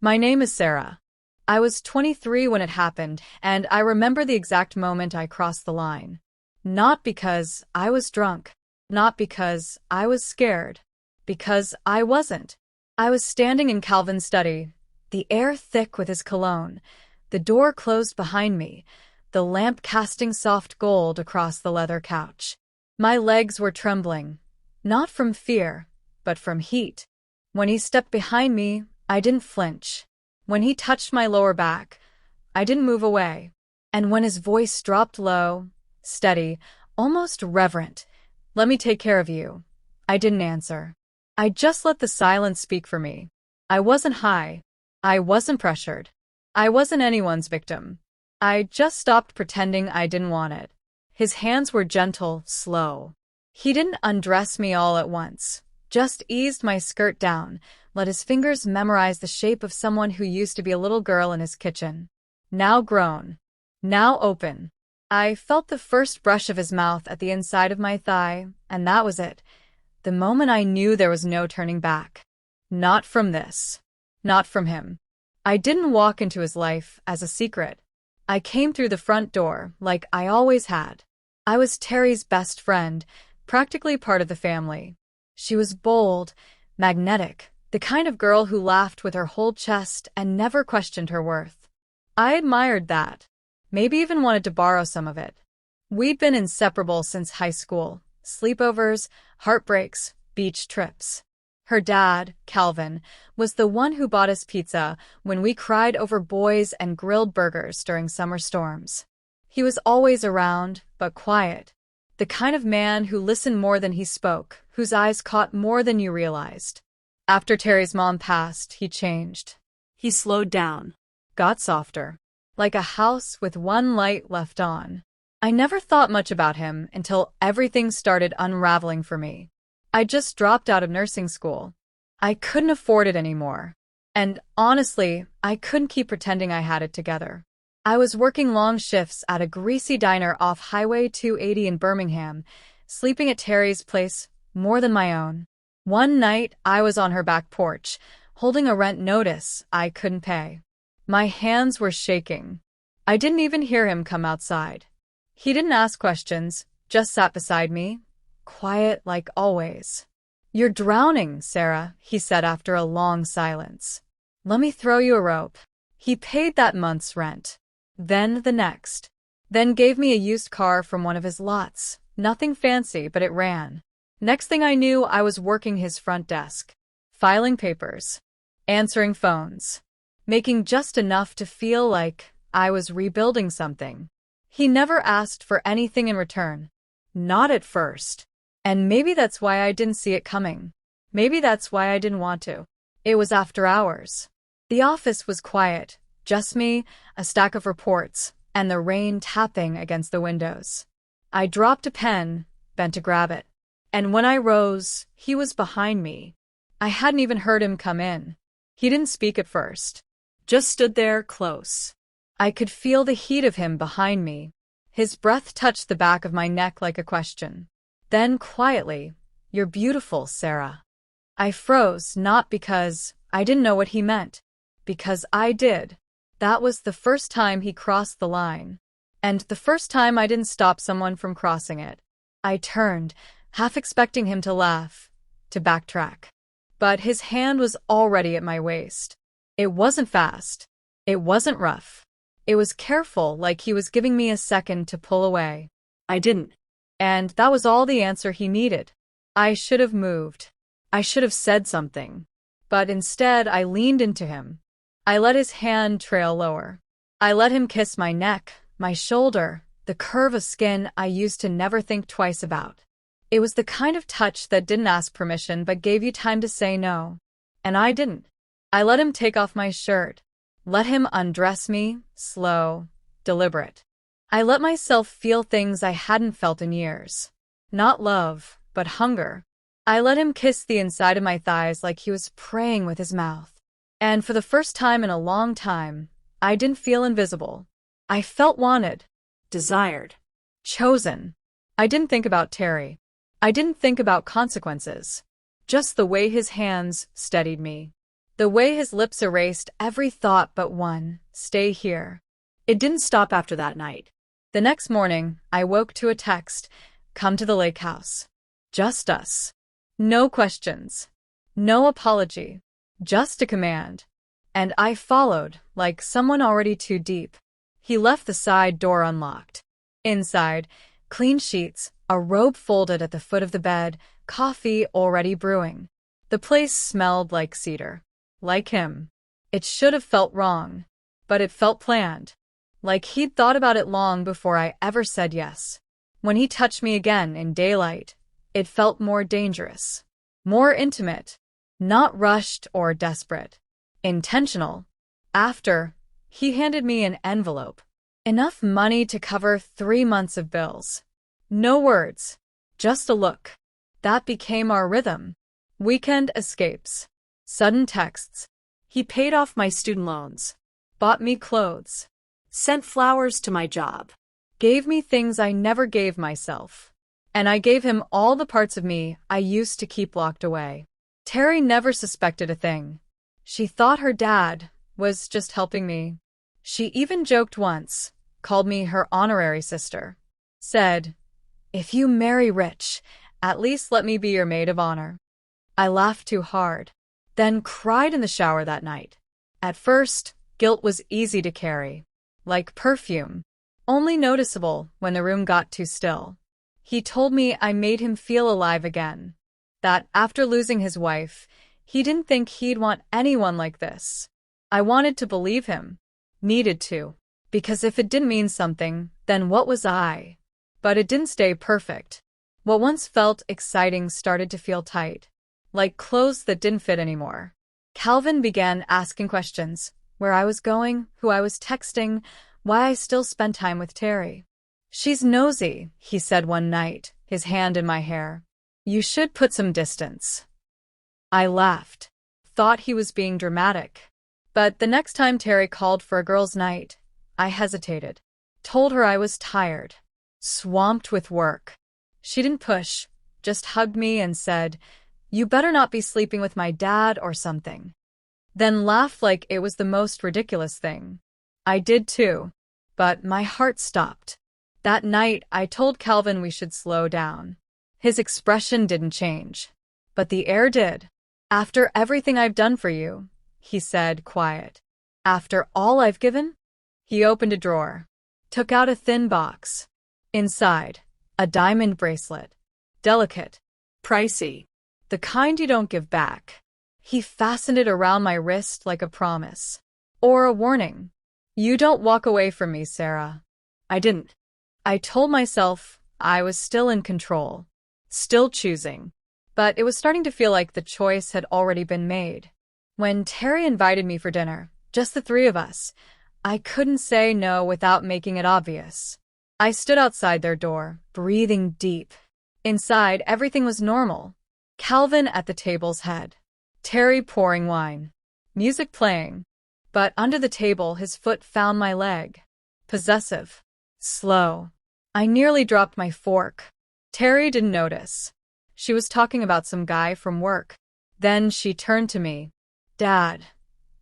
My name is Sarah. I was 23 when it happened, and I remember the exact moment I crossed the line. Not because I was drunk, not because I was scared, because I wasn't. I was standing in Calvin's study, the air thick with his cologne, the door closed behind me, the lamp casting soft gold across the leather couch. My legs were trembling, not from fear, but from heat. When he stepped behind me, I didn't flinch. When he touched my lower back, I didn't move away. And when his voice dropped low, steady, almost reverent, "Let me take care of you," I didn't answer. I just let the silence speak for me. I wasn't high. I wasn't pressured. I wasn't anyone's victim. I just stopped pretending I didn't want it. His hands were gentle, slow. He didn't undress me all at once, just eased my skirt down, let his fingers memorize the shape of someone who used to be a little girl in his kitchen. Now grown. Now open. I felt the first brush of his mouth at the inside of my thigh, and that was it. The moment I knew there was no turning back. Not from this. Not from him. I didn't walk into his life as a secret. I came through the front door, like I always had. I was Terry's best friend, practically part of the family. She was bold, magnetic, the kind of girl who laughed with her whole chest and never questioned her worth. I admired that. Maybe even wanted to borrow some of it. We'd been inseparable since high school. Sleepovers, heartbreaks, beach trips. Her dad, Calvin, was the one who bought us pizza when we cried over boys and grilled burgers during summer storms. He was always around, but quiet. The kind of man who listened more than he spoke, whose eyes caught more than you realized. After Terry's mom passed, he changed. He slowed down, got softer, like a house with one light left on. I never thought much about him until everything started unraveling for me. I just dropped out of nursing school. I couldn't afford it anymore. And honestly, I couldn't keep pretending I had it together. I was working long shifts at a greasy diner off Highway 280 in Birmingham, sleeping at Terry's place more than my own. One night, I was on her back porch, holding a rent notice I couldn't pay. My hands were shaking. I didn't even hear him come outside. He didn't ask questions, just sat beside me, quiet like always. "You're drowning, Sarah," he said after a long silence. "Let me throw you a rope." He paid that month's rent. Then the next. Then gave me a used car from one of his lots. Nothing fancy, but it ran. Next thing I knew, I was working his front desk, filing papers, answering phones, making just enough to feel like I was rebuilding something. He never asked for anything in return. Not at first. And maybe that's why I didn't see it coming. Maybe that's why I didn't want to. It was after hours. The office was quiet, just me, a stack of reports, and the rain tapping against the windows. I dropped a pen, bent to grab it. And when I rose, he was behind me. I hadn't even heard him come in. He didn't speak at first. Just stood there, close. I could feel the heat of him behind me. His breath touched the back of my neck like a question. Then, quietly, "You're beautiful, Sarah." I froze, not because I didn't know what he meant, because I did. That was the first time he crossed the line. And the first time I didn't stop someone from crossing it. I turned, half expecting him to laugh, to backtrack. But his hand was already at my waist. It wasn't fast. It wasn't rough. It was careful, like he was giving me a second to pull away. I didn't. And that was all the answer he needed. I should have moved. I should have said something. But instead, I leaned into him. I let his hand trail lower. I let him kiss my neck, my shoulder, the curve of skin I used to never think twice about. It was the kind of touch that didn't ask permission but gave you time to say no. And I didn't. I let him take off my shirt. Let him undress me, slow, deliberate. I let myself feel things I hadn't felt in years. Not love, but hunger. I let him kiss the inside of my thighs like he was praying with his mouth. And for the first time in a long time, I didn't feel invisible. I felt wanted, desired, chosen. I didn't think about Terry. I didn't think about consequences. Just the way his hands steadied me. The way his lips erased every thought but one, stay here. It didn't stop after that night. The next morning, I woke to a text, come to the lake house. Just us. No questions. No apology. Just a command. And I followed, like someone already too deep. He left the side door unlocked. Inside, clean sheets, a robe folded at the foot of the bed, coffee already brewing. The place smelled like cedar. Like him. It should have felt wrong. But it felt planned. Like he'd thought about it long before I ever said yes. When he touched me again in daylight, it felt more dangerous. More intimate. Not rushed or desperate. Intentional. After, he handed me an envelope. Enough money to cover 3 months of bills. No words. Just a look. That became our rhythm. Weekend escapes. Sudden texts. He paid off my student loans. Bought me clothes. Sent flowers to my job. Gave me things I never gave myself. And I gave him all the parts of me I used to keep locked away. Terry never suspected a thing. She thought her dad was just helping me. She even joked once, called me her honorary sister. Said, if you marry rich, at least let me be your maid of honor. I laughed too hard. Then cried in the shower that night. At first, guilt was easy to carry. Like perfume. Only noticeable when the room got too still. He told me I made him feel alive again. That after losing his wife, he didn't think he'd want anyone like this. I wanted to believe him. Needed to. Because if it didn't mean something, then what was I? But it didn't stay perfect. What once felt exciting started to feel tight. Like clothes that didn't fit anymore. Calvin began asking questions. Where I was going, who I was texting, why I still spent time with Terry. She's nosy, he said one night, his hand in my hair. You should put some distance. I laughed. Thought he was being dramatic. But the next time Terry called for a girls' night, I hesitated. Told her I was tired. Swamped with work. She didn't push, just hugged me and said, you better not be sleeping with my dad or something. Then laughed like it was the most ridiculous thing. I did too. But my heart stopped. That night, I told Calvin we should slow down. His expression didn't change. But the air did. After everything I've done for you, he said, quiet. After all I've given? He opened a drawer. Took out a thin box. Inside, a diamond bracelet. Delicate. Pricey. The kind you don't give back. He fastened it around my wrist like a promise. Or a warning. You don't walk away from me, Sarah. I didn't. I told myself I was still in control. Still choosing. But it was starting to feel like the choice had already been made. When Terry invited me for dinner, just the three of us, I couldn't say no without making it obvious. I stood outside their door, breathing deep. Inside, everything was normal. Calvin at the table's head. Terry pouring wine. Music playing. But under the table, his foot found my leg. Possessive. Slow. I nearly dropped my fork. Terry didn't notice. She was talking about some guy from work. Then she turned to me. Dad,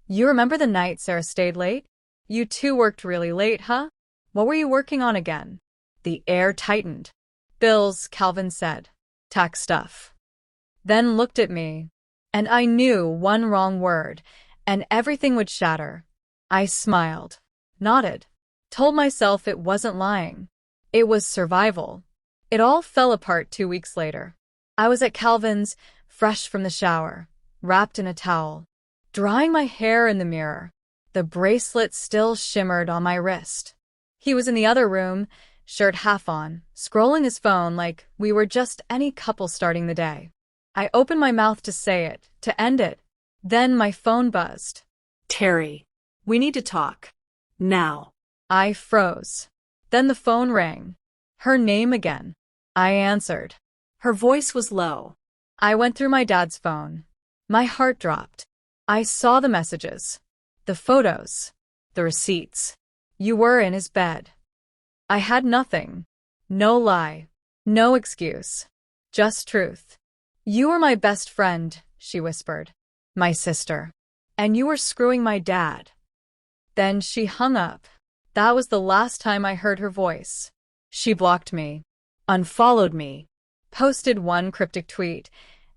you remember the night Sarah stayed late? You two worked really late, huh? What were you working on again? The air tightened. Bills, Calvin said. Tax stuff. Then looked at me. And I knew one wrong word, and everything would shatter. I smiled. Nodded. Told myself it wasn't lying. It was survival. It all fell apart 2 weeks later. I was at Calvin's, fresh from the shower, wrapped in a towel, drying my hair in the mirror. The bracelet still shimmered on my wrist. He was in the other room, shirt half on, scrolling his phone like we were just any couple starting the day. I opened my mouth to say it, to end it. Then my phone buzzed. Terry, we need to talk. Now. I froze. Then the phone rang. Her name again. I answered. Her voice was low. I went through my dad's phone. My heart dropped. I saw the messages. The photos. The receipts. You were in his bed. I had nothing. No lie. No excuse. Just truth. You were my best friend, she whispered. My sister. And you were screwing my dad. Then she hung up. That was the last time I heard her voice. She blocked me, unfollowed me, posted one cryptic tweet,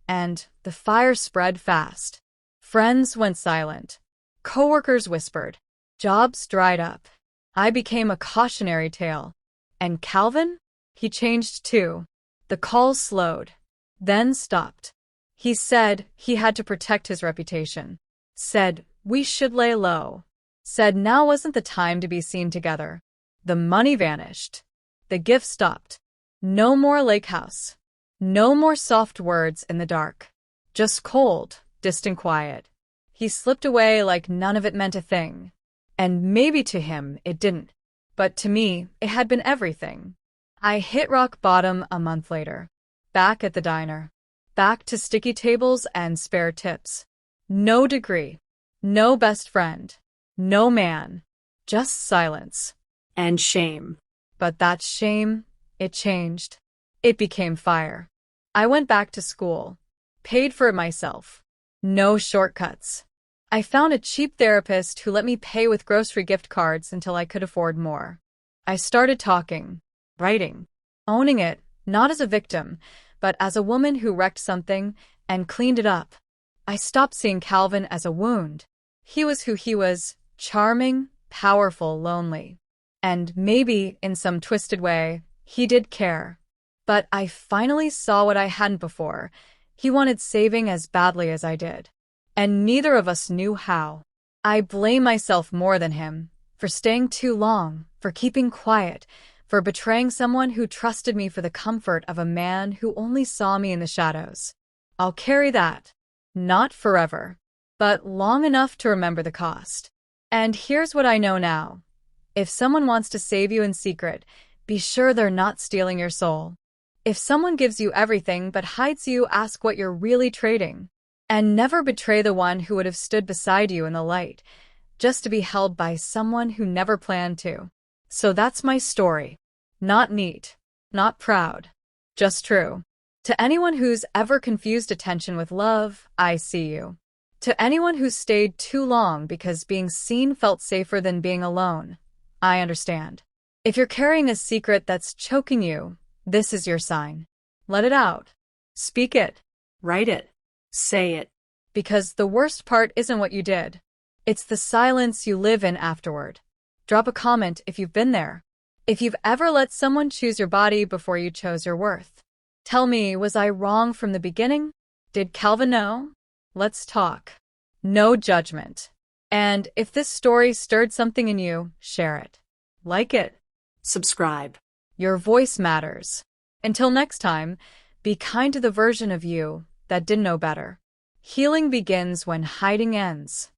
and the fire spread fast. Friends went silent. Coworkers whispered. Jobs dried up. I became a cautionary tale. And Calvin? He changed too. The calls slowed, then stopped. He said he had to protect his reputation. Said we should lay low. Said now wasn't the time to be seen together. The money vanished. The gift stopped. No more lake house. No more soft words in the dark. Just cold, distant quiet. He slipped away like none of it meant a thing. And maybe to him it didn't. But to me, it had been everything. I hit rock bottom a month later. Back at the diner. Back to sticky tables and spare tips. No degree. No best friend. No man. Just silence. And shame. But that shame, it changed. It became fire. I went back to school. Paid for it myself. No shortcuts. I found a cheap therapist who let me pay with grocery gift cards until I could afford more. I started talking, writing, owning it, not as a victim, but as a woman who wrecked something and cleaned it up. I stopped seeing Calvin as a wound. He was who he was, charming, powerful, lonely. And maybe, in some twisted way, he did care. But I finally saw what I hadn't before. He wanted saving as badly as I did. And neither of us knew how. I blame myself more than him, for staying too long, for keeping quiet, for betraying someone who trusted me for the comfort of a man who only saw me in the shadows. I'll carry that. Not forever, but long enough to remember the cost. And here's what I know now. If someone wants to save you in secret, be sure they're not stealing your soul. If someone gives you everything but hides you, ask what you're really trading. And never betray the one who would have stood beside you in the light, just to be held by someone who never planned to. So that's my story. Not neat, not proud, just true. To anyone who's ever confused attention with love, I see you. To anyone who's stayed too long because being seen felt safer than being alone, I understand. If you're carrying a secret that's choking you, this is your sign. Let it out. Speak it. Write it. Say it. Because the worst part isn't what you did. It's the silence you live in afterward. Drop a comment if you've been there. If you've ever let someone choose your body before you chose your worth. Tell me, was I wrong from the beginning? Did Calvin know? Let's talk. No judgment. And if this story stirred something in you, share it. Like it. Subscribe. Your voice matters. Until next time, be kind to the version of you that didn't know better. Healing begins when hiding ends.